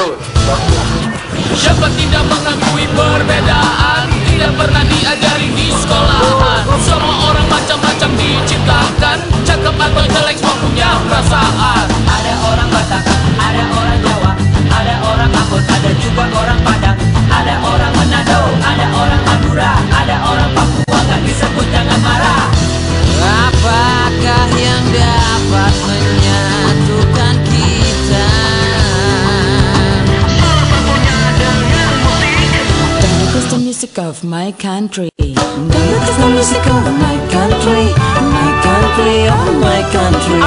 terus. Siapa tidak mengakui perbedaan, tidak pernah diajari di sekolahan. Semua orang macam-macam diciptakan, cakep atau jelek semua punya perasaan. Ada orang Batak, ada orang Jawa, ada orang Ambon, ada juga orang Padang, ada orang Manado, ada orang Madura, ada orang Papua, gak disebut jangan marah. Apakah yang dapat menyatukan kita? Salah satunya dengan musik. Dangdut is the music of my country. Dangdut is the music of my country. My country, oh my country.